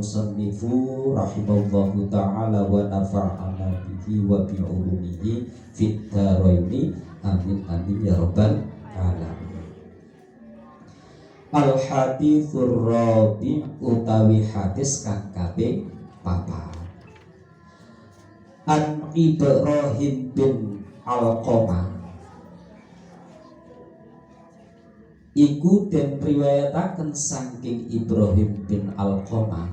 musannifu rahimallahu ta'ala wa nafa'ana bihi wa bi'ulumihi fit dharaini amin amin ya rabbal alamin. Al haditsur rabi utawi hadis kang kaping 4. An Ibrahim bin Alqamah iku den riwayataken saking Ibrahim bin Alqamah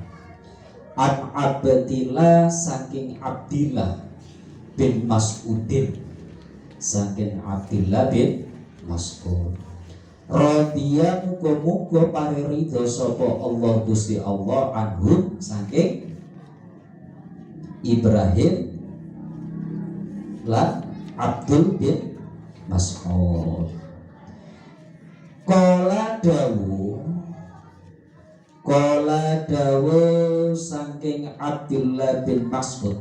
an Abdillah saking Abdillah bin Mas'udin saking Abdillah bin Mas'ud radhiya muga-muga paririda sapa Allah Gusti Allah anhum saking Ibrahim lan Abdul bin Mas'ud. Kala dawu saking Abdullah bin Mas'ud.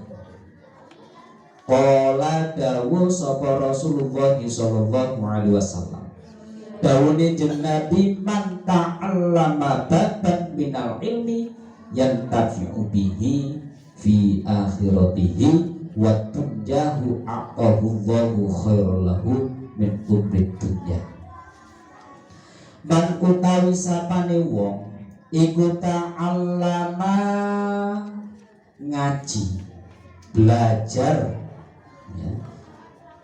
Kala dawu sapa Rasulullah sallallahu alaihi wasallam. Dawune jeneng Nabi man ta'allama babban minal ilmi yantafi'u bihi fi akhiratihi wa tunjahu aqahullahu khairul lahu min umrid dunya. Man utawi sapane wong iku ta'allama ngaji belajar ya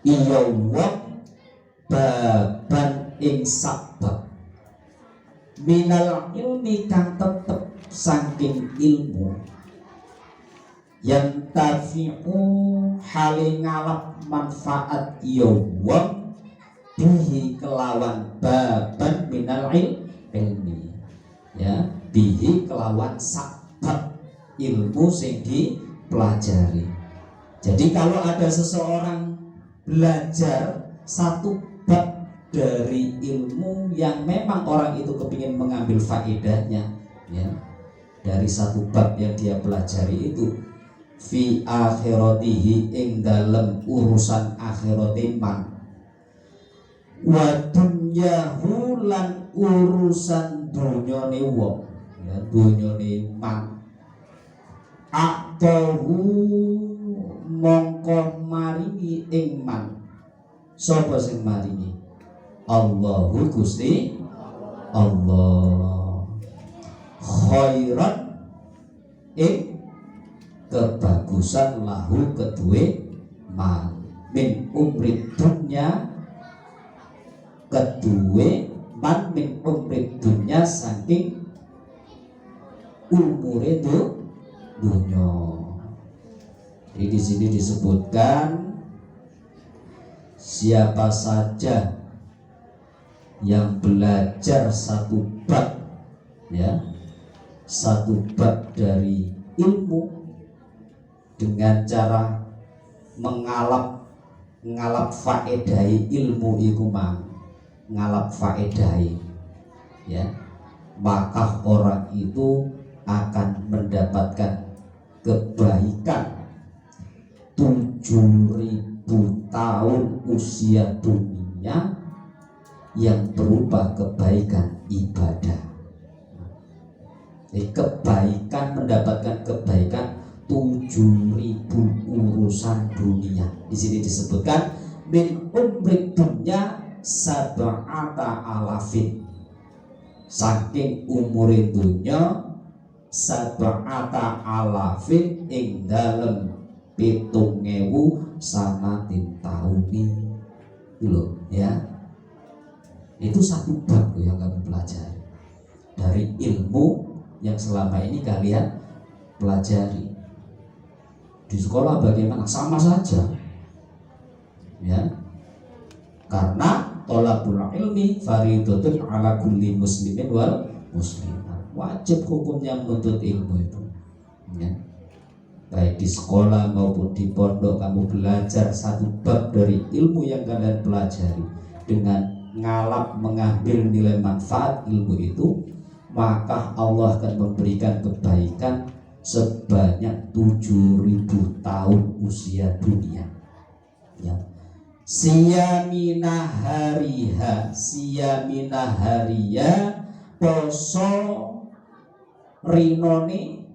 iya wong baban ing sabab minal ilmi kang tetep saking ilmu yang tafi'u hale ngalap manfaat iya wong bihi kelawan baban minal ilmi ya bihi kelawan sabab ilmu sing dipelajari. Jadi kalau ada seseorang belajar satu bab dari ilmu yang memang orang itu kepingin mengambil faedahnya ya dari satu bab yang dia pelajari itu fi akhiratihi ing dalem urusan akhirate man wa dunyahu lan urusan dunyane wong ya dunyane man atahu mongko maringi ing man sapa sing maringi Allahu Gusti Allah khairan ing kebagusan lahu kedue man min umrid dunya kedue man min umrid dunya saking umure dunya. Jadi di sini disebutkan siapa saja yang belajar satu bab ya satu bab dari ilmu dengan cara ngalap faedai ilmu iku mang ngalap faedai ya maka orang itu akan mendapatkan kebaikan 7.000 tahun usia dunia yang berupa kebaikan ibadah. Kebaikan mendapatkan kebaikan 7.000 urusan dunia. Di sini disebutkan min umrid dunya sab'ata alafin. Saking umure dunya sab'ata alafin ing dalem 7.000 sanatin tauni. Loh ya. Itu satu bab yang kami pelajari dari ilmu yang selama ini kalian pelajari. Di sekolah bagaimana? Sama saja ya karena thalabul ilmi fardhatun ala kulli muslimin wal muslimat. Wajib hukumnya menuntut ilmu itu ya. Baik di sekolah maupun di pondok kamu belajar satu bab dari ilmu yang kalian pelajari dengan ngalap mengambil nilai manfaat ilmu itu, maka Allah akan memberikan kebaikan sebanyak 7.000 tahun usia dunia ya. Siyamina hariya poso rinone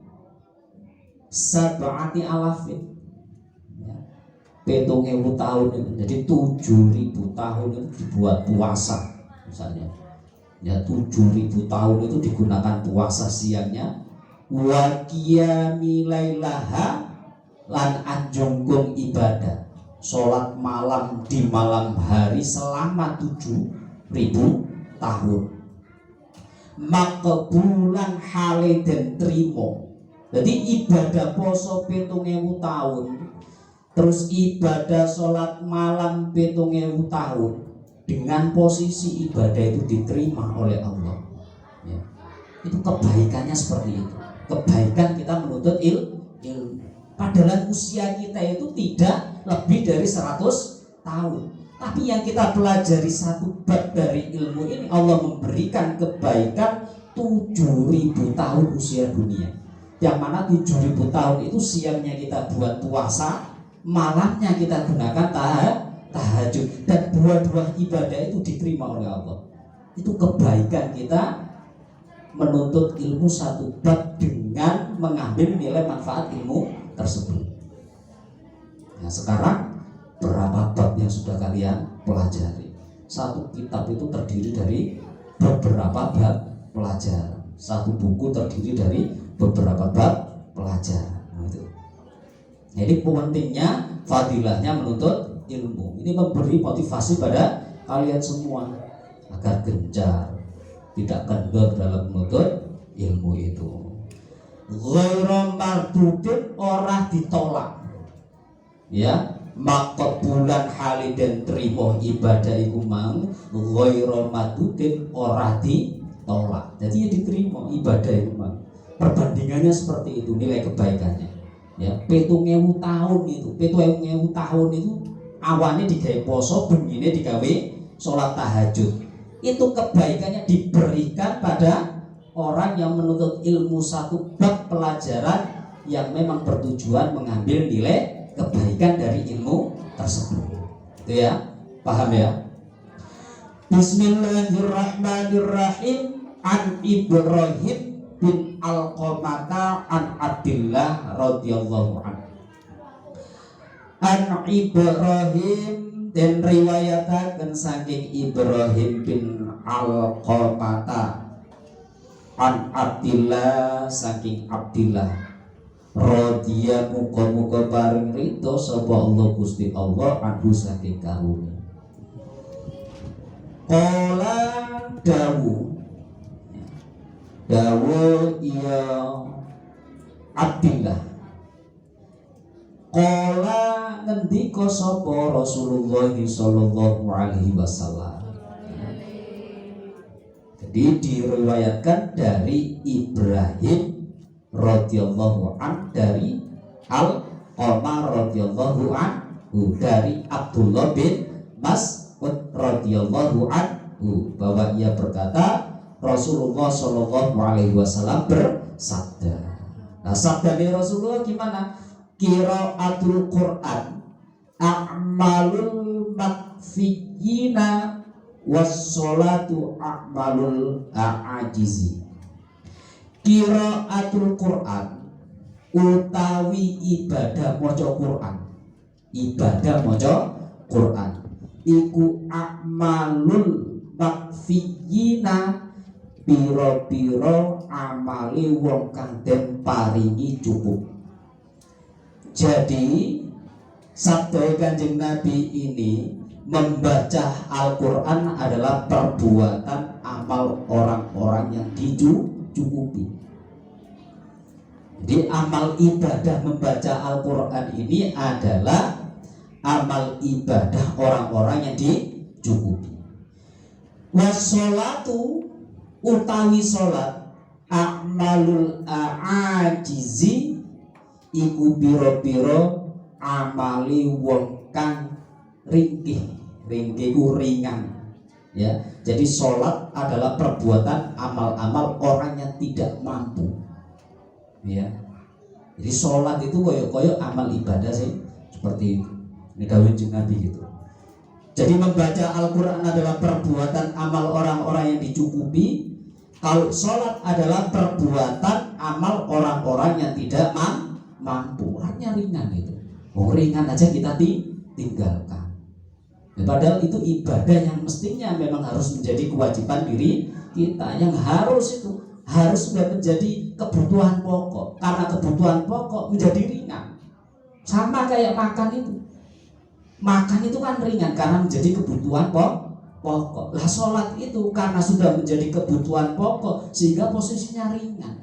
sab'ati alafin, ya, 7.000 tahun itu. Jadi 7.000 tahun itu dibuat puasa misalnya, ya 7.000 tahun itu digunakan puasa siangnya, wa qiyami lailaha lan anjongkong ibadah sholat malam di malam hari selama 7.000 tahun, makbulan hale den trimo. Jadi ibadah poso 7.000 tahun terus ibadah sholat malam 7.000 tahun dengan posisi ibadah itu diterima oleh Allah, ya. Itu kebaikannya seperti itu. Kebaikan kita menuntut ilmu, padahal usia kita itu tidak lebih dari 100 tahun. Tapi yang kita pelajari satu bab dari ilmu ini, Allah memberikan kebaikan 7.000 tahun usia dunia. Yang mana 7.000 tahun itu siangnya kita buat puasa, malamnya kita gunakan tahajud, dan dua-dua ibadah itu diterima oleh Allah. Itu kebaikan kita menuntut ilmu satu bab dengan mengambil nilai manfaat ilmu tersebut. Nah, sekarang berapa bab yang sudah kalian pelajari? Satu kitab itu terdiri dari beberapa bab pelajaran. Satu buku terdiri dari beberapa bab pelajaran. Nah, itu. Jadi pentingnya fadilahnya menuntut ilmu. Ini memberi motivasi pada kalian semua agar gencar, tidak kendor dalam menuntut ilmu itu. Ghairu mardudin, ora ditolak, ya, makbulan haliden trimo ibadah iku mang ghairu mardudin, ora ditolak. Jadi ya diterima ibadah iku mang. Perbandingannya seperti itu nilai kebaikannya. Ya, 7.000 tahun itu, 7.000 tahun itu awalnya digawe poso, bengine digawe sholat tahajud. Itu kebaikannya diberikan pada orang yang menuntut ilmu satu bab pelajaran yang memang bertujuan mengambil nilai kebaikan dari ilmu tersebut. Itu ya, paham ya? Bismillahirrahmanirrahim. An Ibrahim bin Alqamata an Abdillah radhiyallahu anhu. An Ibrahim, dan riwayataken saking Ibrahim bin Alqamata an Abdillah saking Abdillah radhiya muga-muga paring ridho sapa Allah Gusti Allah anhu saking karunia. Qala dawu iya Abdillah. Qala ngendika sapa Rasulullah sallallahu alaihi wasallam. Jadi diriwayatkan dari Ibrahim radhiyallahu an, dari Al-Qamah radhiyallahu anhu, dari Abdullah bin Mas'ud radhiyallahu anhu, bahwa ia berkata Rasulullah sallallahu alaihi wasallam bersabda. Nah, sabda dari Rasulullah gimana? Qiraatul Quran a'malul makfiyina wassolatu a'malul a'ajizi. Qiraatul Quran utawi ibadah maca Quran, ibadah maca Quran iku a'malul makfiyina, piro-piro amali wong kang den paringi cukup. Jadi sabda Kanjeng Nabi ini, membaca Al-Quran adalah perbuatan amal orang-orang yang dicukupi. Jadi amal ibadah membaca Al-Quran ini adalah amal ibadah orang-orang yang dicukupi. Wassolatu utawi sholat a'malul a'ajizi iku biro-biro amali wong kang ringkih ku ringan, ya. Jadi sholat adalah perbuatan amal-amal orang yang tidak mampu, ya. Jadi sholat itu koyo amal ibadah sih, seperti itu. Ini dawuh Nabi gitu. Jadi membaca Al-Quran adalah perbuatan amal orang-orang yang dicukupi. Kalau sholat adalah perbuatan amal orang-orang yang tidak mampu, artinya ringan itu. Oh, ringan aja kita tinggalkan. Ya, padahal itu ibadah yang mestinya memang harus menjadi kewajiban diri kita, yang harus sudah menjadi kebutuhan pokok. Karena kebutuhan pokok menjadi ringan. Sama kayak makan itu. Makan itu kan ringan karena menjadi kebutuhan pokok. Lah sholat itu karena sudah menjadi kebutuhan pokok sehingga posisinya ringan.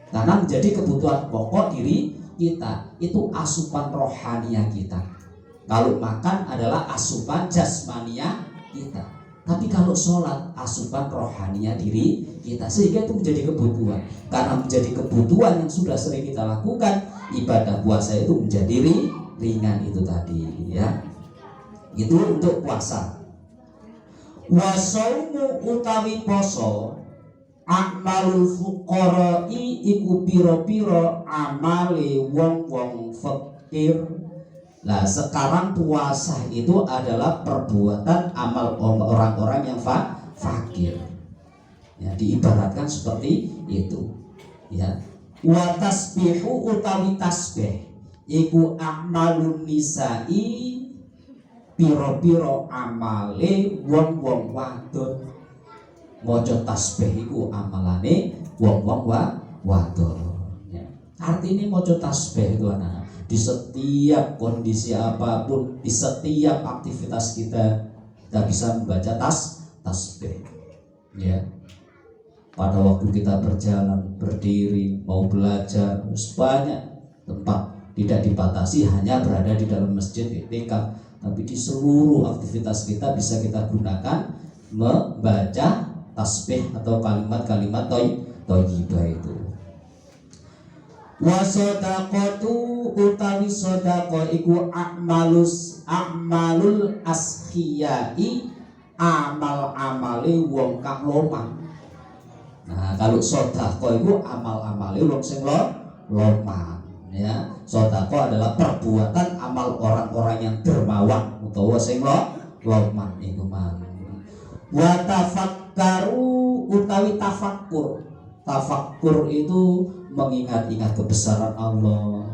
Karena menjadi kebutuhan pokok diri kita, itu asupan rohania kita. Kalau makan adalah asupan jasmania kita. Tapi kalau sholat asupan rohania diri kita, sehingga itu menjadi kebutuhan. Karena menjadi kebutuhan yang sudah sering kita lakukan, ibadah puasa itu menjadi ringan itu tadi ya. Itu untuk puasa. Wasaumu utawi poso amalul fuqara'i iku piro-piro amale wong-wong fakir. Nah, sekarang puasa itu adalah perbuatan amal orang-orang yang fakir. Ya, diibaratkan seperti itu. Ya. Wa tasbihu utawi tasbih iku amalun nisa'i piro-piro amale wong-wong wadon. Maca tasbih iku amalane wong-wong wadon. Ya. Artinya maca tasbih itu anak, di setiap kondisi apapun, di setiap aktivitas kita bisa membaca tasbih. Ya. Pada waktu kita berjalan, berdiri, mau belajar, banyak tempat, tidak dibatasi hanya berada di dalam masjid, tikaf, tapi di seluruh aktivitas kita bisa kita gunakan membaca tasbih atau kalimat-kalimat thayyibah itu. Wa shadaqatu utawi shadaqah iku a'malul askhiyai, amal-amale wong kang loman. Nah, kalau shadaqah itu amal-amale wong sing loman ya. Shadaqah adalah perbuatan amal orang-orang yang dermawan utawa sing loman iku man. Wa tafakkaru utawi tafakkur. Tafakkur itu mengingat-ingat kebesaran Allah,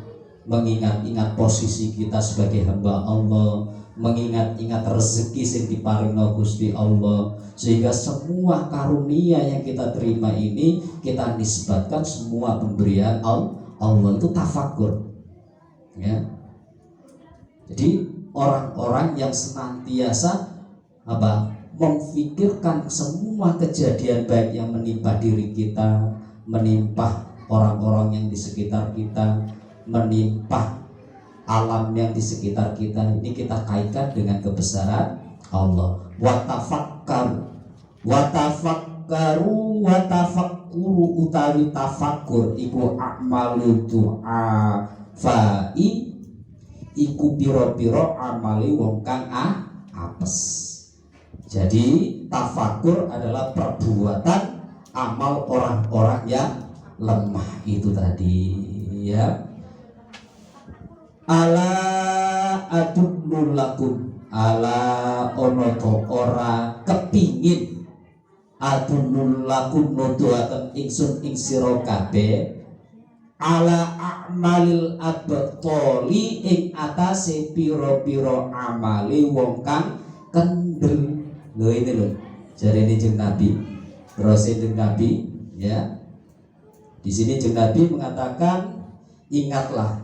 mengingat-ingat posisi kita sebagai hamba Allah, mengingat-ingat rezeki sing diparingno Gusti Allah, sehingga semua karunia yang kita terima ini kita nisbatkan semua pemberian Allah itu tafakkur. Ya. Jadi orang-orang yang senantiasa memfikirkan semua kejadian baik yang menimpa diri kita, menimpa orang-orang yang di sekitar kita, menimpa alam yang di sekitar kita, ini kita kaitkan dengan kebesaran Allah. Wa tafakkuru utawi tafakkur iku a'malu du'a fa'i iku piro-piro amali wong kang apes. Jadi tafakur adalah perbuatan amal orang-orang yang lemah itu tadi ya. Ala adullu lakum, ala ono to ora kepingin adullu lakum nuduhaken ingsun ing sira kabeh ala a'malil abtoli ing atase pira-pira amale wong kang kendel. Loh ini loh, jadi ini Jeng Nabi, terus Jeng Nabi, ya. Di sini Jeng Nabi mengatakan, ingatlah,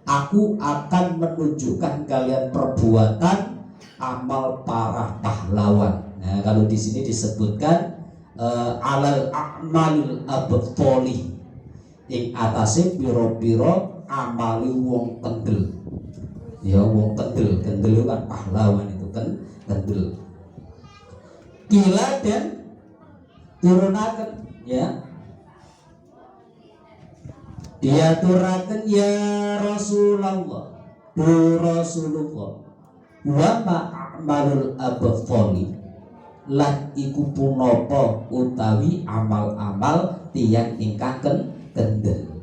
aku akan menunjukkan kalian perbuatan amal para pahlawan. Nah, kalau di sini disebutkan alal a'malil abtoli, ing atase piro-piro amali wong kendel. Ya wong kendel itu kan pahlawan itu kan kendel. Kila dan turunaken ya. Dia turaken ya Rasulullah, Rasulullah. Wa ma'amalul abtholi, lan iku punapa utawi amal-amal tiyang ingkang kendel.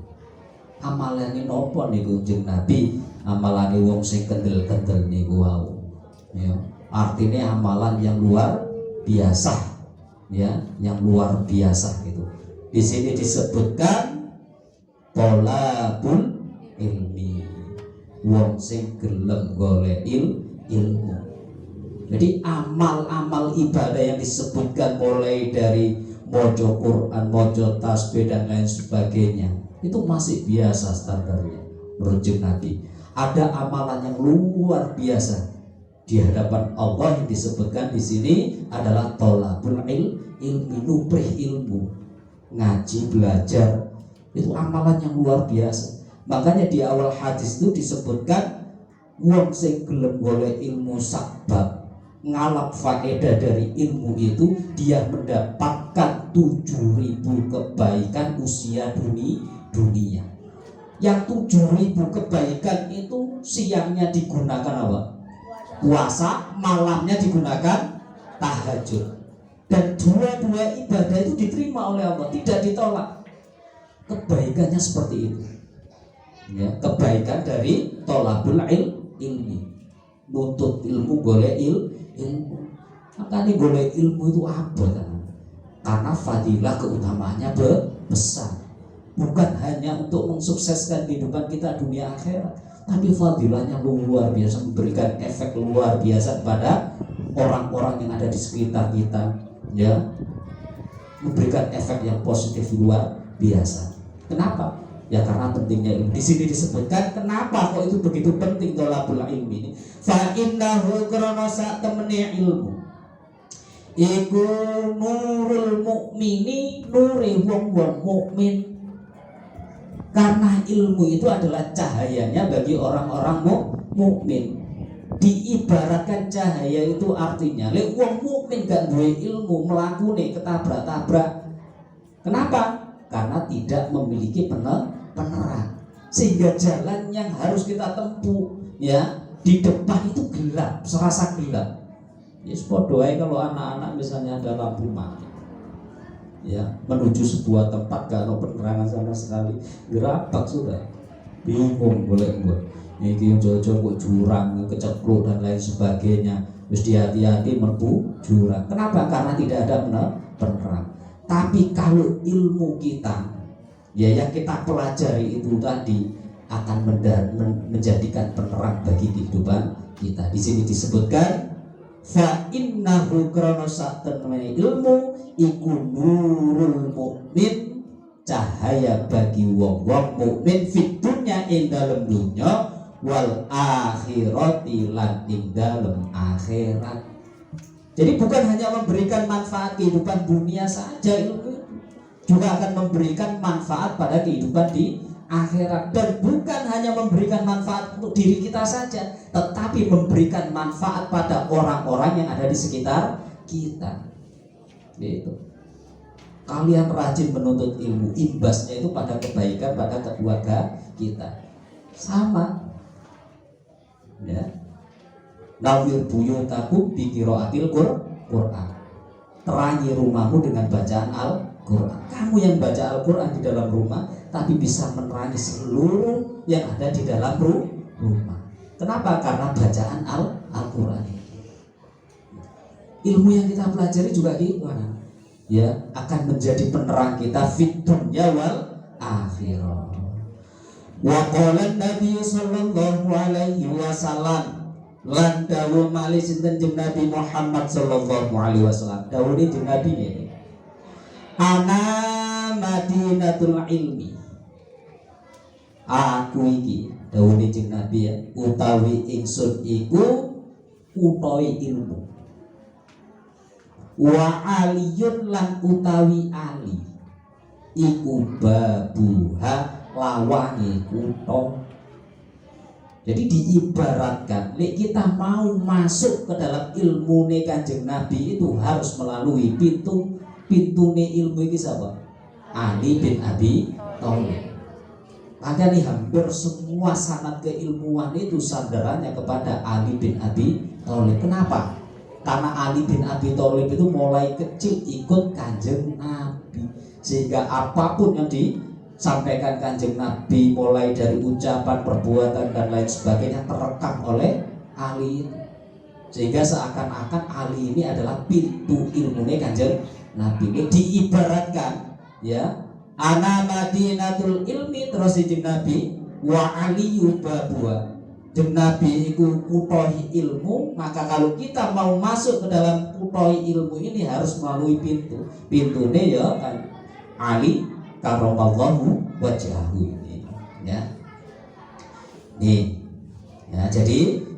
Amalane napa niku Jeng Nabi? Amalane wong sing kendel-kendel niku wau. Ya, artinya amalan yang luar biasa, ya, yang luar biasa itu. Di sini disebutkan tolabul ilmi. Wong sing gelem golek ilmu. Jadi amal-amal ibadah yang disebutkan mulai dari maca Quran, maca tasbih dan lain sebagainya, itu masih biasa standarnya menurut Nabi. Ada amalan yang luar biasa di hadapan Allah yang disebutkan di sini adalah thalabul ilmi, nubrih ilmu, ngaji, belajar. Itu amalan yang luar biasa. Makanya di awal hadis itu disebutkan wong sing gelem golek ilmu sabab ngalap faedah dari ilmu itu, dia mendapatkan 7.000 kebaikan usia dunia. Yang 7.000 kebaikan itu siangnya digunakan apa? Puasa, malamnya digunakan tahajud. Dan dua-dua ibadah itu diterima oleh Allah, tidak ditolak. Kebaikannya seperti itu. Ya, kebaikan dari thalabul ilmi, nuntut ilmu, golek ilmu. Makanya golek ilmu itu apa kan? Karena fadilah keutamaannya besar. Bukan hanya untuk mensukseskan kehidupan kita dunia akhirat, tapi fadilahnya luar biasa, memberikan efek luar biasa kepada orang-orang yang ada di sekitar kita, ya, memberikan efek yang positif luar biasa. Kenapa? Ya karena pentingnya ilmu. Di sini disebutkan kenapa kok itu begitu penting thalabul ilmi ini. Fa innahu karena sak temene ilmu iku nurul mukmini, nure wong-wong mukmin. Karena ilmu itu adalah cahayanya bagi orang-orang mukmin. Diibaratkan cahaya itu artinya lek wong mukmin gak duwe ilmu mlakune ketabrak-tabrak. Kenapa? Karena tidak memiliki penerang, sehingga jalan yang harus kita tempuh, ya, di depan itu gelap, serasa gelap. Ya podo ae kalau anak-anak misalnya ada lampu mati, ya, menuju sebuah tempat gak ada penerangan sama sekali, gerabak sudah, bingung boleh buat. Ini jojo kok jurang, keceplok dan lain sebagainya. Terus hati-hati menempuh jurang. Kenapa? Karena tidak ada penerang. Tapi kalau ilmu kita, ya, yang kita pelajari itu tadi akan menjadikan penerang bagi kehidupan kita. Di sini disebutkan fa innahu karena saktemene ilmu iku nurul mukmin, cahaya bagi wong-wong mukmin fid dunya ing dalem dunya wal akhirati lan ing dalem akhirat. Jadi bukan hanya memberikan manfaat kehidupan dunia saja, ilmu juga akan memberikan manfaat pada kehidupan di akhirat. Dan bukan hanya memberikan manfaat untuk diri kita saja, tetapi memberikan manfaat pada orang-orang yang ada di sekitar kita. Gitu. Kalian rajin menuntut ilmu, imbasnya itu pada kebaikan pada keluarga kita. Sama, ya. Nawir buyutakum bi qiraatil Qur'an. Terangi rumahmu dengan bacaan Al-Qur'an. Kamu yang baca Al-Qur'an di dalam rumah, tapi bisa menerangi seluruh yang ada di dalam rumah. Kenapa? Karena bacaan Al-Qur'an. Ilmu yang kita pelajari juga gimana? Ya, akan menjadi penerang kita fid dunya wal akhirah. Wa qala Nabi sallallahu alaihi wasallam, lan dawuh malih sinten jeneng Nabi Muhammad sallallahu alaihi wasallam. Dawuh jeneng Nabi ini, ana madinatul ilmi. Aku iki dawuh jeneng Nabi ya, utawi ingsun iku utawi ilmu. Wa aliyun lan utawi ali iku babuha lawange kutha. Jadi diibaratkan, nek kita mau masuk ke dalam ilmu Kanjeng Nabi itu harus melalui pintu ilmu ini siapa? Ali bin Abi Thalib. Makanya hampir semua sanad keilmuan itu sandarannya kepada Ali bin Abi Thalib. Kenapa? Karena Ali bin Abi Thalib itu mulai kecil ikut Kanjeng Nabi, sehingga apapun yang disampaikan Kanjeng Nabi mulai dari ucapan, perbuatan dan lain sebagainya terekam oleh Ali, sehingga seakan-akan Ali ini adalah pintu ilmunya Kanjeng Nabi. Ini diibaratkan, ya, ana madinatul ilmi, terus Kanjeng Nabi wa aliyu babua. Jeung Nabi iku kutohi ilmu, maka kalau kita mau masuk ke dalam kutohi ilmu ini harus melalui pintu. Pintune ya kan Ali karramallahu wajhahu ini ya. Nih. Ya, jadi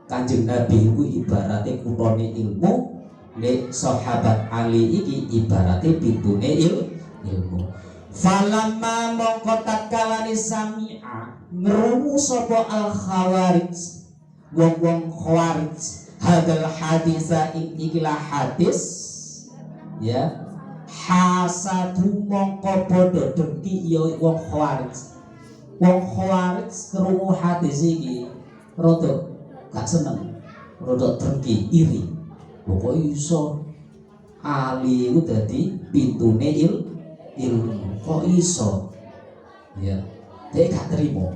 Kanjeng Nabi iku ibarate kutone ilmu, nek sahabat Ali iki ibarate pintune ilmu. Falamma mongko takalani sami'a ngrungu sapa al khawarij wong-wong khawarij hadal hadisa ikilah hadis ya hasadu mongko padha dengki ya wong khawarij. Wong khawarij krungu hadis iki rada gak seneng, rada dengki, iri. Kok iso Ali iku dadi pintune ilmu, kok iso ya, dia gak terima.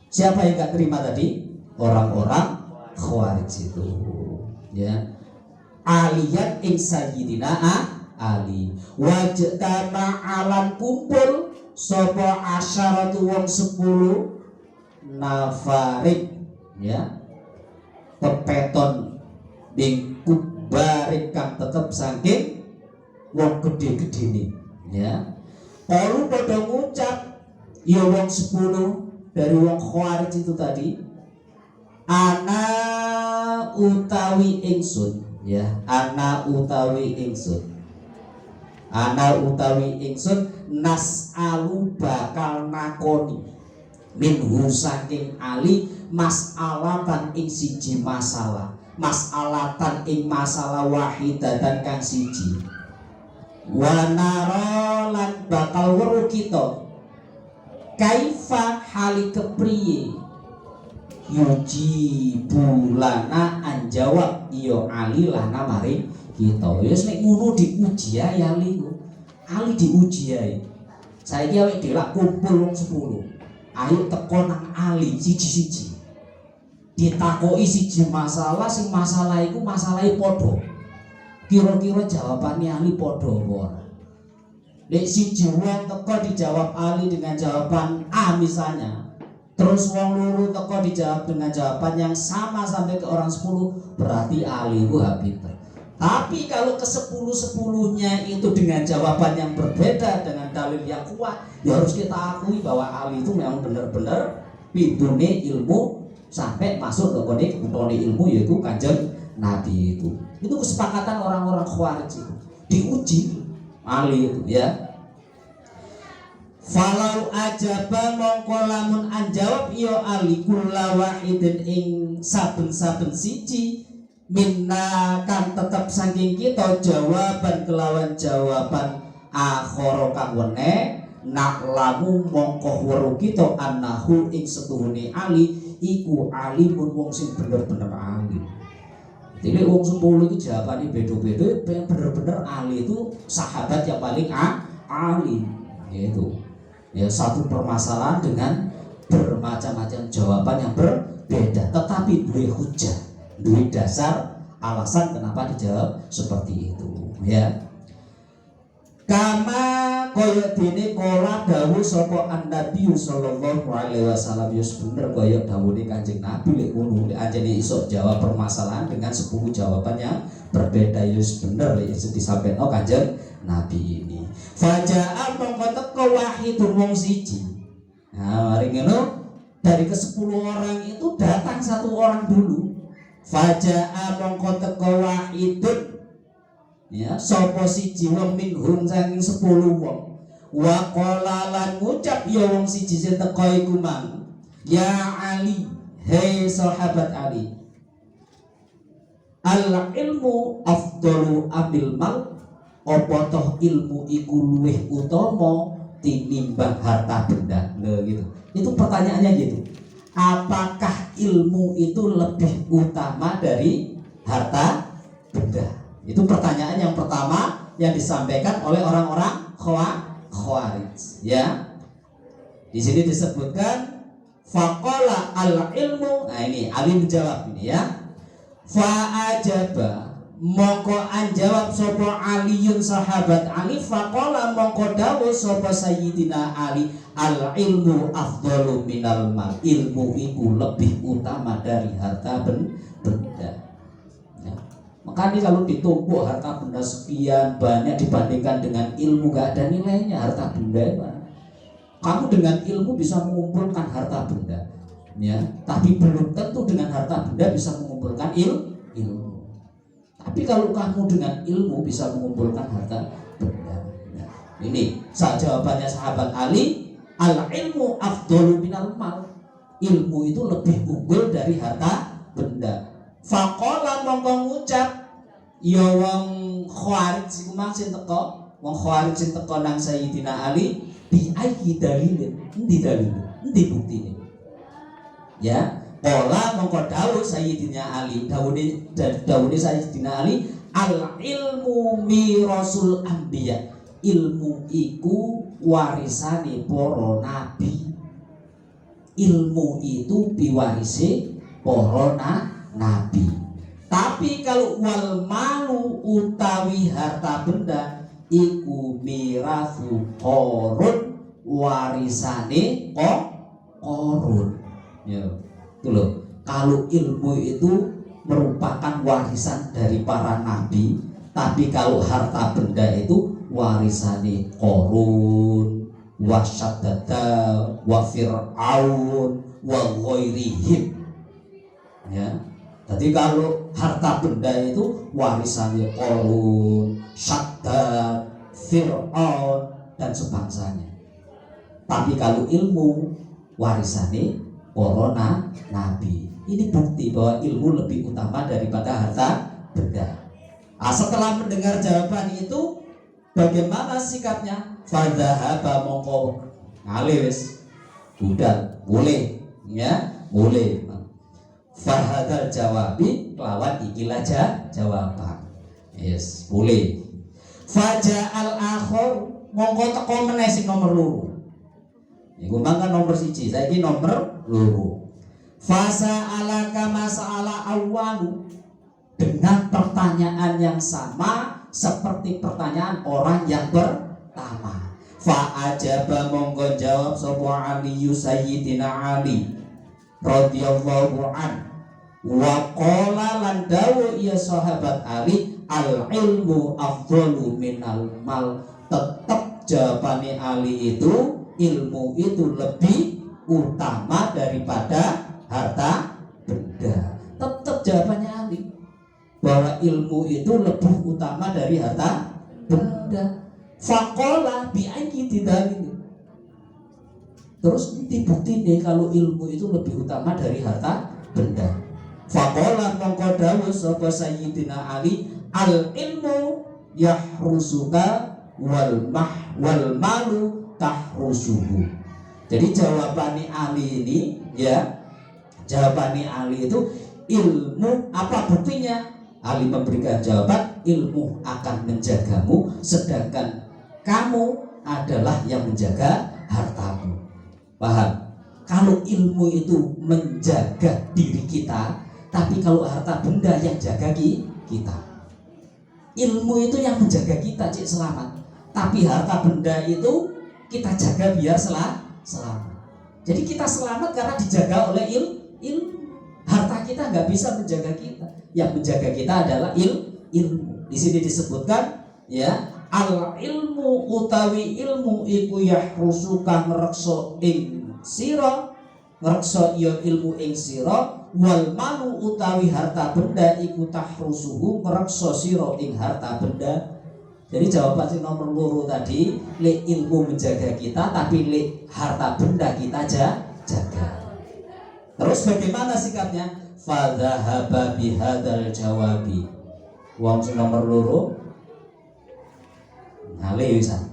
Siapa yang gak terima tadi? Orang-orang khawarij itu ya. Aliyat ing sayyidina Ali wajtama alan kumpul sapa asyaratu wong 10 nafarik ya, pepeton ning kubarik kang tetep saking wong gede-gede nih ya. Kalau pada ngucap ya wong 10 dari wong khawarij itu tadi, ana utawi ingsun ya, ana utawi ingsun nas'alu bakal nakoni minhu saking Ali mas'alatan ing siji masalah, mas'alatan ing masalah wahidatan kang siji. Wanara lan bakal weruh kita kaifa hali kepriye yuji bulana anjawab iyo Ali lana maring kita. Wis nek ngono diuji ya Ali diuji ae. Saiki awake dhewe lak kumpul wong 10. Ayo teko nang Ali siji-siji. Ditakoki siji masalah, sing masalah iku masalahe padha. Kira-kira jawabannya Ali podo ora. Nek siji wong teko dijawab Ali dengan jawaban A misalnya, terus wong loro teko dijawab dengan jawaban yang sama sampai ke orang 10, berarti Ali itu pinter. Tapi kalau ke 10-10-nya itu dengan jawaban yang berbeda dengan dalil yang kuat, ya harus kita akui bahwa Ali itu memang benar-benar pintune ilmu sampai masuk ke kutone ilmu, yaitu Kanjeng Nabi itu. Itu kesepakatan orang-orang khawarij itu. Diuji Ali itu ya. Falau ajaba mongko lamun anjawab ya Ali kulla wahidin ing saben-saben siji minna kan tetep saking kita jawaban kelawan jawaban akhara kang wene naklamu mongko weruh kita annahu ing setuhune Ali iku alimun wong sing bener-bener alim. Jadi wong 10 itu jawabannya beda-beda, yang bener-bener Ali itu sahabat yang paling alim gitu. Ya, satu permasalahan dengan bermacam-macam jawaban yang berbeda, tetapi duwe hujah, duwe dasar alasan kenapa dijawab seperti itu ya. Kama kaya dene kala dawuh sapa Nabi sallallahu alaihi wasallam, ya bener kaya dawuhe Kanjeng Nabi lek ngono, lek anjene iso jawab permasalahan dengan 10 jawaban yang berbeda, ya bener lek iso disampaikan Kanjeng Nabi ini. Faja'a mongko teko wahidun wong siji. Nah, mari ngono dari ke 10 orang itu datang satu orang dulu. Faja'a mongko teko wahidun ya, sapa siji wong minhum saking 10 wong. Wa qala lan ngucap ya wong siji sing teko iku mang, ya Ali, hei sahabat Ali, al ilmu afdalu abil mal, apa toh ilmu iku luwih utama tinimbang harta benda. Nah, gitu. Itu pertanyaannya gitu. Apakah ilmu itu lebih utama dari harta benda? Itu pertanyaan yang pertama yang disampaikan oleh orang-orang khawarij ya. Di sini disebutkan faqala al ilmu. Nah ini Ali menjawab ini ya. Fa ajaba mongko anjawab sapa Aliyun sahabat Ali, faqala mongko dawuh sapa Sayyidina Ali, al ilmu afdalu minal mal, ilmu iku lebih utama dari harta benda. Ya. Makanya kalau ditumpuk harta benda sekian banyak dibandingkan dengan ilmu, gak ada nilainya harta benda. Kamu dengan ilmu bisa mengumpulkan harta benda, ya, tapi belum tentu dengan harta benda bisa mengumpulkan ilmu. Tapi kalau kamu dengan ilmu bisa mengumpulkan harta benda. Nah, ini jawabannya sahabat Ali, al ilmu afdalu minal mal. Ilmu itu lebih unggul dari harta benda. Faqala mongko ngucap ya wong Khawarij iku maksud teko, wong Khawarij sing teko nang Sayyidina Ali, bi ayyi dalilin, endi dalil, endi buktine. Ya, pola mongko dawuh Sayyidina Ali, dawuhe Sayyidina Ali, al ilmu mirasul anbiya, ilmu iku warisane para nabi. Ilmu itu piwarise para nabi. Tapi kalau wal malu utawi harta benda iku mirasu Qarun, warisane Qarun. Ya, itu loh. Kalau ilmu itu merupakan warisan dari para nabi, tapi kalau harta benda itu warisane Qarun, wa Syaddada, wa Fir'aun, wa ghairihim. Ya. Jadi kalau harta benda itu warisannya Qarun, Syaddad, Fir'aun dan sebangsanya. Tapi kalau ilmu warisannya para nabi. Ini bukti bahwa ilmu lebih utama daripada harta benda. Setelah mendengar jawaban itu, bagaimana sikapnya? Fadzahaba mongko ngalih wis. Udah, boleh, ya, boleh. Fahadal jawabi lawan ikilah jawaban. Yes, boleh. Faja'al akhir mongko teko meneh sing nomor 2. Iku mangka nomor 1, saiki nomor 2. Fasa ala kama sa'ala awwalu, dengan pertanyaan yang sama seperti pertanyaan orang yang pertama. Fa ajaba mongko jawab sapa Ali Sayyidina Ali radhiyallahu an, wa qala lan dawu ya sahabat Ali, al ilmu afdalu minal mal. Tetap jawabannya Ali itu, ilmu itu lebih utama daripada harta benda. Tetap jawabannya Ali bahwa ilmu itu lebih utama dari harta benda. Faqala bi ayyi dalil. Terus ini bukti nih kalau ilmu itu lebih utama dari harta benda. Faqala mongko dawuh sapa Sayyidina Ali, al ilmu yahrusuka wal malu tahrusuhu. Jadi jawabannya Ali ini, ya, jawabannya Ali itu ilmu, apa buktinya? Ali memberikan jawaban, ilmu akan menjagamu, sedangkan kamu adalah yang menjaga hartamu. Paham? Kalau ilmu itu menjaga diri kita, tapi kalau harta benda yang jaga kita. Ilmu itu yang menjaga kita cik selamat, tapi harta benda itu kita jaga biar selamat. Jadi kita selamat karena dijaga oleh ilmu. Harta kita nggak bisa menjaga kita. Yang menjaga kita adalah ilmu. Di sini disebutkan, ya, al ilmu utawi ilmu iku yahrusuka ngrekso ing sira, ngrekso ya ilmu ing sira, wal malu utawi harta benda iku tahrusuhu ngrekso sira ing harta benda. Jadi jawaban si nomor 2 tadi, le ilmu menjaga kita, tapi le harta benda kita jaga. Terus bagaimana sikapnya? Fadzahaba bihadzal jawabi. Wong sing nomor 2 ngalih wisan.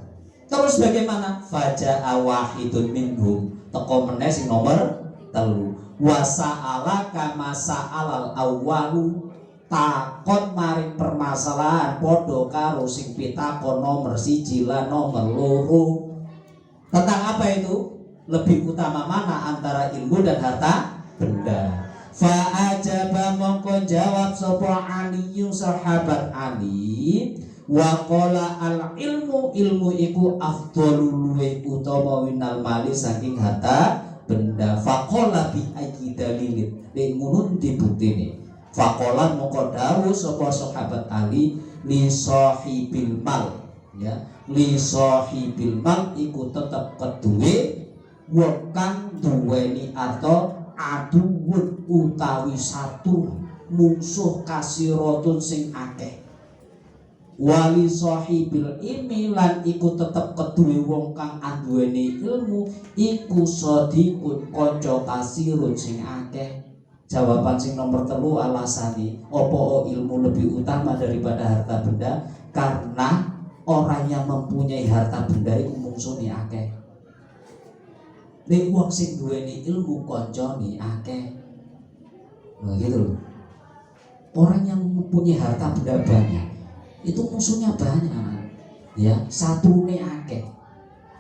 Terus bagaimana? Faja'a wahidun minhum, teko meneh sing nomor 3. Wa sa'ala kama sa'alal awwalu, takon maring permasalahan padha karo sing pitakon nomor 1 lan nomor 2. Tentang apa itu? Lebih utama mana antara ilmu dan harta benda? Fa ajaba mongko jawab sapa Ali sahabat Ali, wa qala al ilmu iku afdhalu luwih utama minal mali saking harta benda. Faqala bi ayyi dalilin, nek ngono dibuktine. Faqala mongko dawuh sapa sahabat Ali li sahibil mal, ya, li sahibil mal iku tetep keduwe wong kang duweni arta aduwun utawi satu musuh kasiratun sing akeh. Wali sahibil ilmi lan iku tetep keduwe wong kang anduweni ilmu iku sadiqun kanca kasirun sing akeh. Jawaban sing nomor 3 alasane opo ilmu lebih utama daripada harta benda? Karena orang yang mempunyai harta benda iku mungsune akeh. Nek wong sing duweni ilmu kancane akeh. Nah, gitu loh. Orang yang mempunyai harta benda banyak itu musuhnya banyak, ya, satune akeh,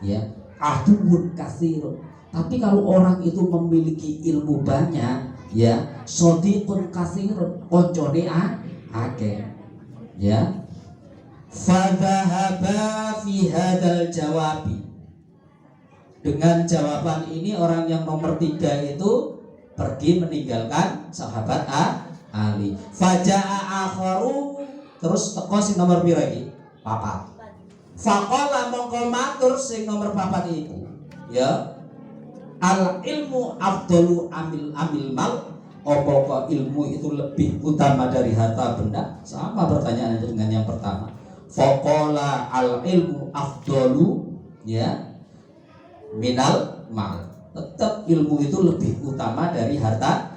ya, aduun katsirun. Tapi kalau orang itu memiliki ilmu banyak, ya, sadiqun katsirun, koncone akeh, ya. Fadhahaba fi hadzal jawabi. Dengan jawaban ini orang yang nomor 3 itu pergi meninggalkan sahabat Ali. Faja'a akharu, terus teko sing nomor pira iki? 4. Faqala mongko matur sing nomor 4 itu, ya, al ilmu afdalu amil mal, apa ilmu itu lebih utama dari harta benda? Sama pertanyaannya dengan yang pertama. Faqala al ilmu afdalu, ya, minal mal. Tetap ilmu itu lebih utama dari harta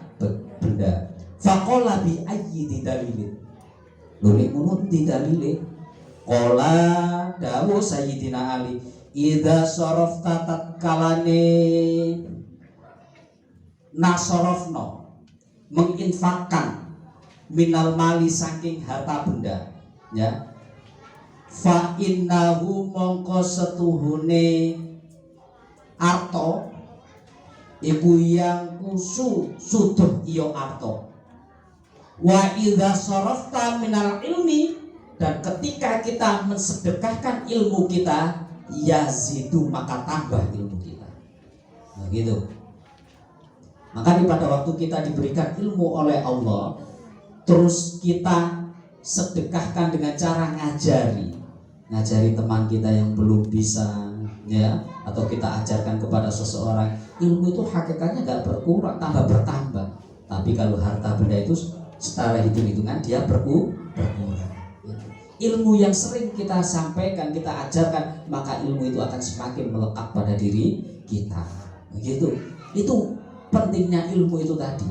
benda. Faqala bi ayyi dalilin, lho ngono dalile. Qala dawuh Sayyidina Ali, idza sarafta tatkalane nasarafno menginfakkan minal mali saking harta benda, ya, fa innahu mongko setuhune arto ibu yang kusu suduh iyo arto. Wa idza sarafta minal ilmi, dan ketika kita mensedekahkan ilmu kita, yazidu maka tambah ilmu kita. Nah, gitu. Maka pada waktu kita diberikan ilmu oleh Allah, terus kita sedekahkan dengan cara ngajari teman kita yang belum bisa, ya, atau kita ajarkan kepada seseorang. Ilmu itu hakikatnya nggak berkurang, tambah bertambah. Tapi kalau harta benda itu setelah hitung-hitungan dia berkurang. Ilmu yang sering kita sampaikan, kita ajarkan, maka ilmu itu akan semakin melekat pada diri kita. Begitu. Itu pentingnya ilmu itu tadi,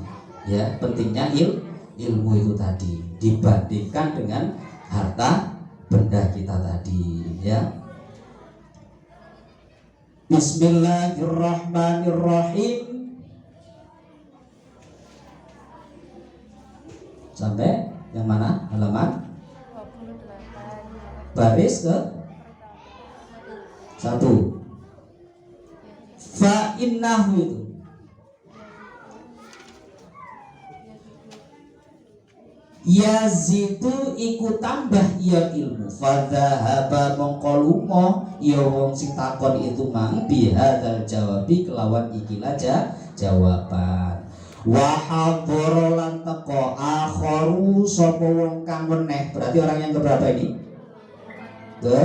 ya, pentingnya ilmu itu tadi dibandingkan dengan harta benda kita tadi, ya. Bismillahirrahmanirrahim. Sampai yang mana? Halaman 28. Baris ke 1. Fa innahu itu yazidu iku tambah ya ilmu. Fadhahaba mongkolungo ya wong sing takon itu mang bihadzal jawabi kelawan ikilah jawaban. Wa hadhara lan teko akharu sapa wong kang weneh. Berarti orang yang keberapa ini? Ke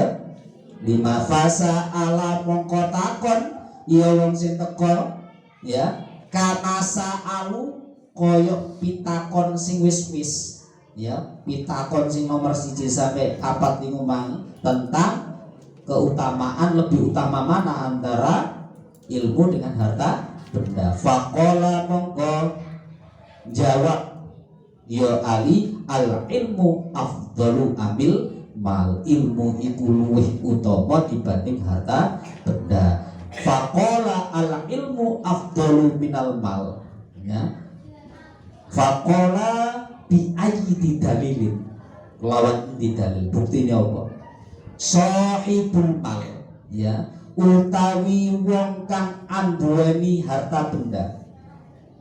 5. Fasa ala mongko takon ya wong sing teko, ya, kanasa alu koyok pitakon sing wis-wis, ya, pitakon sing nomor 1 sampai 4 niku mang tentang keutamaan, lebih utama mana antara ilmu dengan harta benda. Faqala mongko jawab ya Ali, al ilmu afdalu amil mal, ilmu iku luwih utama dibanding harta benda. Faqala al ilmu afdalu minal mal, ya. Faqala bi ayyi dalilin, lawan di dalil. Buktinya apa? Sahibul mal, ya, utawi wong kang anduweni harta benda.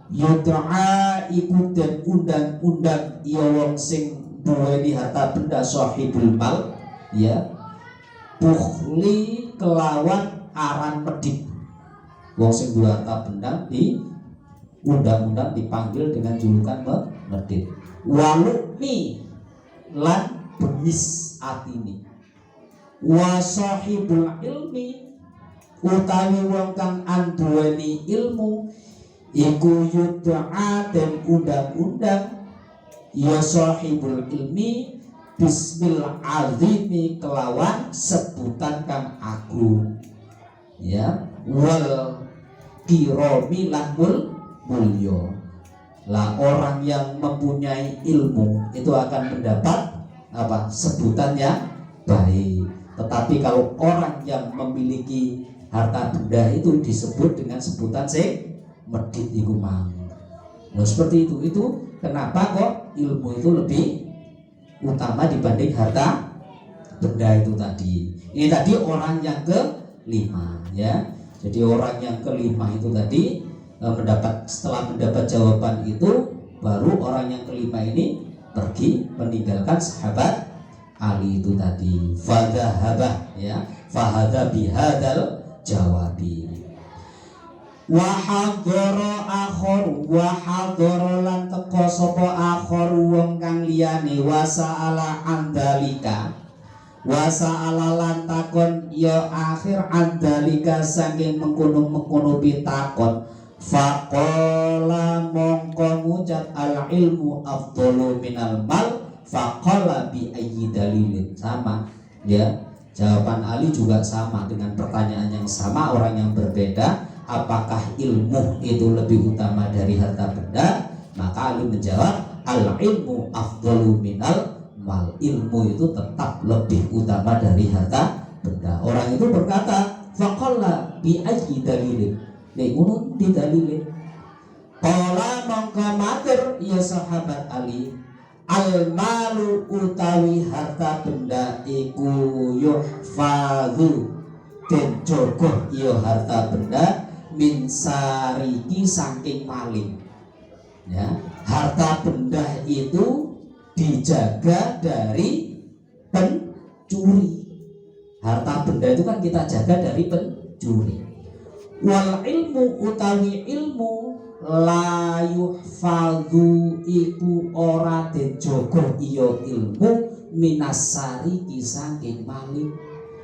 yud'a iku den undang-undang ya wong sing duweni harta benda sahibul mal ya bukhli kelawan aran medhit. Wong sing duwe harta benda di undang-undang dipanggil dengan julukan medhit. Walukmi lan benis atini. Wa sahibul ilmi utawi wong kang anduweni ilmu iku yud'a den undang-undang ya sahibul ilmi bismil azimi kelawan sebutan kang agung ya wal kirami lan mulya. Lah orang yang mempunyai ilmu itu akan mendapat sebutan yang baik. Tetapi kalau orang yang memiliki harta benda itu disebut dengan sebutan sing medhit iku mang. Nah, seperti itu. Itu kenapa kok ilmu itu lebih utama dibanding harta benda itu tadi. Ini tadi orang yang kelima ya. Jadi orang yang kelima itu tadi setelah mendapat jawaban itu baru orang yang kelima ini pergi meninggalkan sahabat Ali itu tadi. Fadhahaba ya. Fahadha bihadal jawabi. Wahadoro akhoru wahadoro lan teko sapa akhoru wong kang liyane wasa'ala andalika wasa'ala lan takon ya akhir andalika saking mengkono-mengkono pitakon faqala mongko ngucap al ilmu afdalu minal mal faqala bi ayyi dalilin. Sama ya, jawaban Ali juga sama dengan pertanyaan yang sama orang yang berbeda. Apakah ilmu itu lebih utama dari harta benda? Maka Ali menjawab al ilmu afdalu minal mal. Ilmu itu tetap lebih utama dari harta benda. Orang itu berkata faqala bi ayyi dalilin. Neunun didalilin. Qala mongko matur ya sahabat Ali al malu utawi harta benda iku yuhfazu den jogoh ya harta benda min sariki saking maling ya. Harta benda itu dijaga dari pencuri. Harta benda itu kan kita jaga dari pencuri. Wal ilmu utawi ilmu la yuhfazu iku ora den jogoh iya ilmu minasari saking maling.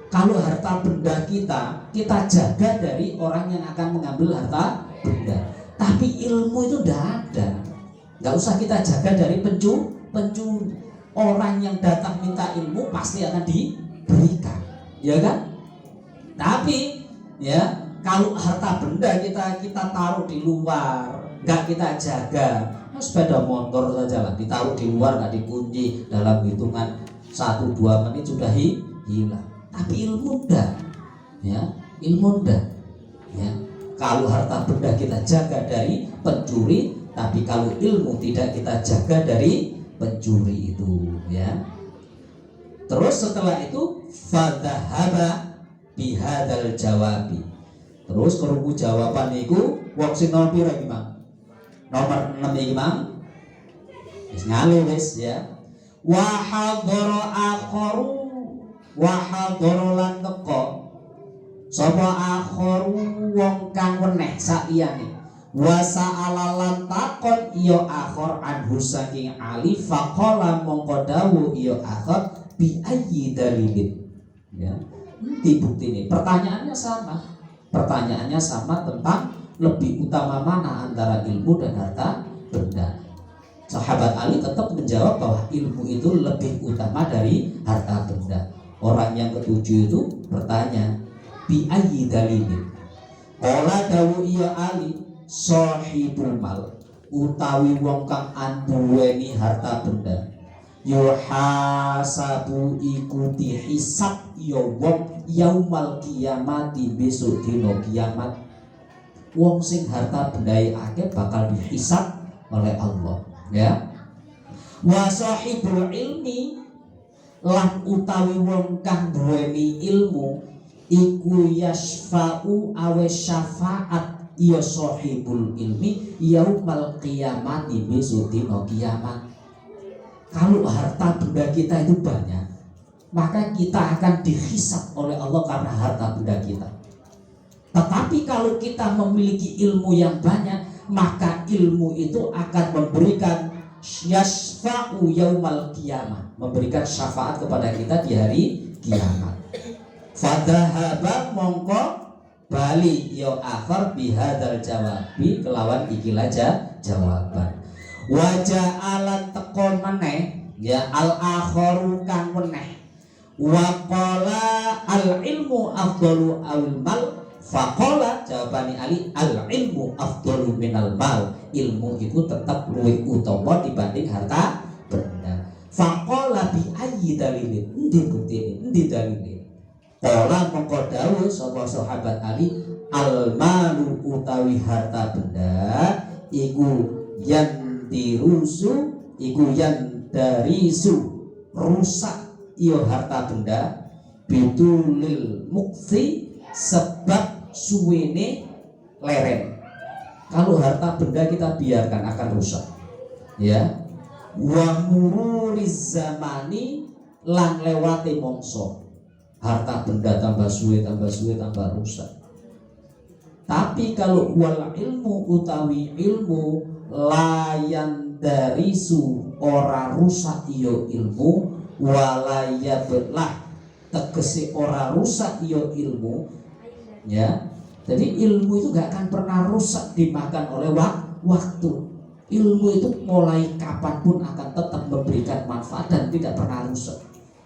Kalau harta benda kita jaga dari orang yang akan mengambil harta benda. Tapi ilmu itu tidak ada. Nggak usah kita jaga dari pencuri. Orang yang datang minta ilmu pasti akan diberikan, ya kan? Tapi ya kalau harta benda kita taruh di luar, nggak kita jaga, sepeda motor saja lah ditaruh di luar nggak dikunci, dalam hitungan 1-2 menit sudah hilang. Tapi ilmu enggak, ya ilmu enggak, ya. Kalau harta benda kita jaga dari pencuri, tapi kalau ilmu tidak kita jaga dari pencuri itu, ya. Terus setelah itu fadhahaba bihadal jawabi. Terus kerungu jawaban itu wong sing nomor pira iki, Mang? Nomor 6 iki, Mang. Wis ngalu wis ya. Wa hadara akharu wahadoro lan teko sapa akharu wong kang weneh saliyane wasa'ala lan takon iya akhar anhu saking Ali faqala mongko dawuh iya akhar bi ayyi dalilin ya. Nanti bukti ini pertanyaannya sama tentang lebih utama mana antara ilmu dan harta benda. Sahabat Ali tetap menjawab bahwa ilmu itu lebih utama dari harta benda. Orang yang ketujuh itu bertanya bi ayyi dalilin. Qala dawu iya Ali sahibul mal utawi wong kang anduweni harta benda yuhasabu ikuti hisab ya wong yaumal kiamati besok dina kiamat. Wong sing harta bendai akeh bakal dihisab oleh Allah ya. Wa sahibul ilmi lan utawi wong kang duweni ilmu iku yasfa'u awe syafaat ya sahibul ilmi yaumal qiyamati besok dina kiamat. Kalau harta benda kita itu banyak, maka kita akan dihisab oleh Allah karena harta benda kita. Tetapi kalau kita memiliki ilmu yang banyak, maka ilmu itu akan memberikan yasfa'u yaumal qiyamah, memberikan syafaat kepada kita di hari kiamat. Fadhahaba mongko bali yo akhir bihadal jawabi kelawan ikilah jawaban. Wajah alat tekon meneh ya al akharu kang meneh waqala al ilmu afdalu awil mal faqala jawabani Ali al ilmu afdalu minal mal, ilmu itu tetap luwih utama dibanding harta benda. Faqala bi ayyi dalilin, endi buktine, endi dalile? Qala mongko dawuh sapa sahabat Ali al malu utawi harta benda iku yang dirusu iku yang darisu rusak iyo harta benda bitulil muksi sebab suwene leren. Kalau harta benda kita biarkan akan rusak ya. Wa mururiz zamani lan lewate mongso, harta benda tambah suwe tambah rusak. Tapi kalau wal ilmu utawi ilmu layan darisu ora rusak iyo ilmu walayablah tegese ora rusak iyo ilmu ya. Jadi ilmu itu gak akan pernah rusak dimakan oleh waktu. Ilmu itu mulai kapanpun akan tetap memberikan manfaat dan tidak pernah rusak.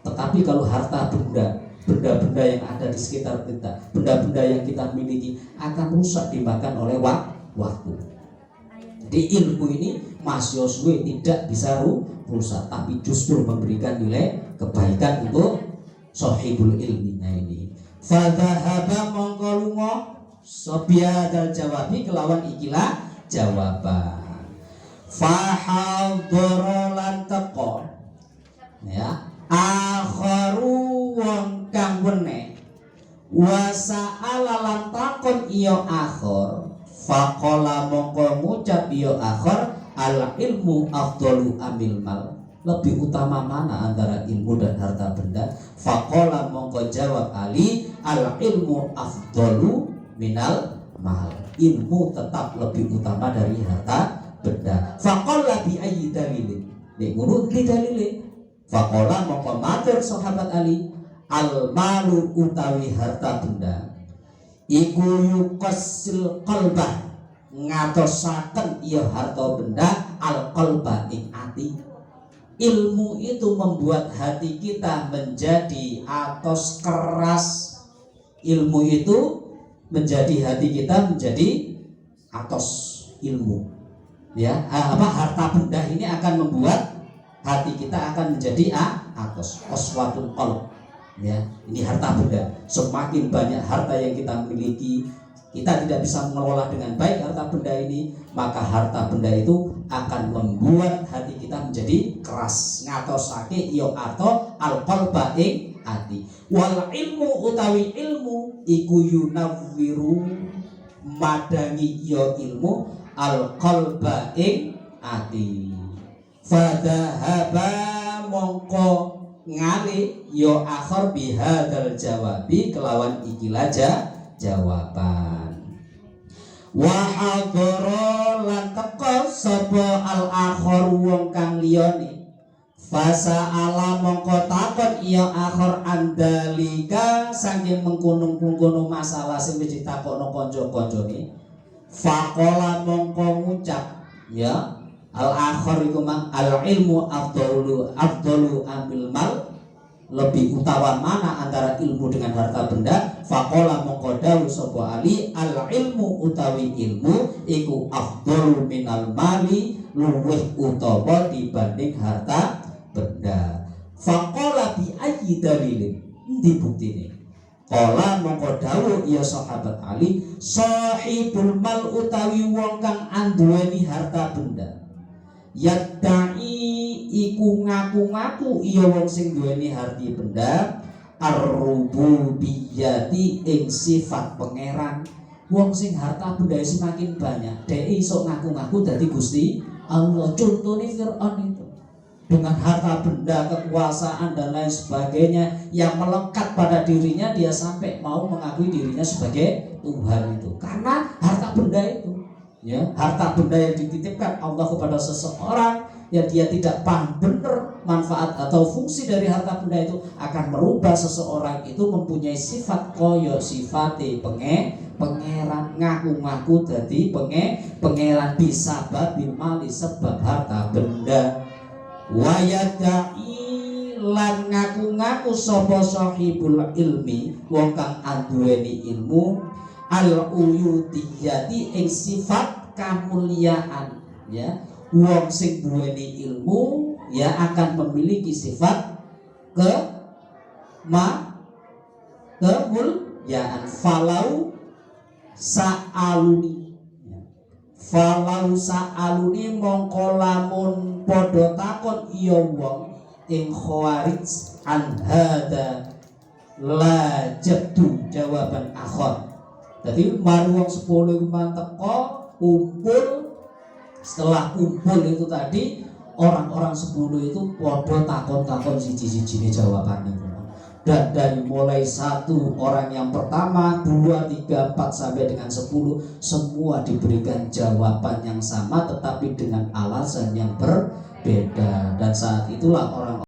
Tetapi kalau harta benda-benda yang ada di sekitar kita, benda-benda yang kita miliki akan rusak dimakan oleh waktu. Di ilmu ini Mas Yoswe tidak bisa rusak, tapi justru memberikan nilai kebaikan untuk sahibul ilminya ini. Fadhahaba mongko lunga sobiadal jawabi kelawan ikilah jawaban. Fahadhara lan teko ya akharu wong kang weneh wa sa'ala lan takon iya akhir. Faqala mongko ngucap ya akhir al ilmu afdalu amil mal, lebih utama mana antara ilmu dan harta benda? Faqala mongko jawab Ali al ilmu afdalu minal mal, ilmu tetap lebih utama dari harta benda. Faqala bi ayyi dalilin, nek ngono ki dalile. Faqala mongko matur sahabat Ali al malu utawi harta benda iku yuqassil qalbah, ngatosaken iya harta benda al qalba ing ati. Ilmu itu membuat hati kita menjadi atos keras. Ilmu itu menjadi hati kita menjadi atos ilmu ya. Harta benda ini akan membuat hati kita akan menjadi atos qaswatul qalb ya. Ini harta benda. Semakin banyak harta yang kita miliki, kita tidak bisa mengelola dengan baik harta benda ini, maka harta benda itu akan membuat hati kita menjadi keras. Ngatosake yo ato al-qalba ing ati. Wal ilmu utawi ilmu iku yunawwiru madangi yo ilmu al-qalba ing ati. Fadhahaba mongko ngali yo akhir bihadal jawabi kelawan ikilah jawaban. Wa hadara lan teka sapa al akhir wong kang liyane. Fasa ala mongko takon iya akhir andalika saking mengkono-mengkono masalah sing wis ditakokno kanca-kancane. Faqala mongko ngucap ya al akhir iku mang al ilmu afdalu amil mal, lebih utama mana antara ilmu dengan harta benda? Faqala mongko dawuh sapa Ali al ilmu utawi ilmu iku afdalu minal mali, luwih utama dibanding harta benda. Faqala bi ayyi dalilin, endi buktine? Qala mongko dawuh ya sahabat Ali sahibul mal utawi wong kang anduweni harta benda yadda'i iku ngaku-ngaku iya wong sing duweni harta benda ar-rububiyyati ing sifat pangeran. Wong sing harta benda semakin banyak, dhek iso ngaku-ngaku dadi Gusti Allah. Contohnya Fir'aun itu dengan harta benda, kekuasaan dan lain sebagainya yang melekat pada dirinya, dia sampai mau mengakui dirinya sebagai Tuhan itu karena harta benda itu. Ya, harta benda yang dititipkan Allah kepada seseorang yang dia tidak paham benar manfaat atau fungsi dari harta benda itu akan merubah seseorang itu mempunyai sifat koyo sifate pangeran, ngaku-ngaku dadi pangeran bisa babil mali sebab harta benda. Wayadai lan ngaku-ngaku sapa sahibul ilmi wong kang anduweni ilmu al uyutiyati ing sifat kamuliaan. Ya, wong sing duweni ilmu ya akan memiliki sifat kemuliaan. Falau sa'aluni mongko lamun padha takon iya wong ing khawarij an hada la jaddu jawaban akhir. Jadi mari wong 10 iku teko kumpul. Setelah kumpul itu tadi orang-orang 10 itu padha takon-takon siji-sijine jawabannya. Dan dari mulai 1 orang yang pertama, 2, 3, 4 sampai dengan 10 semua diberikan jawaban yang sama tetapi dengan alasan yang berbeda. Dan saat itulah orang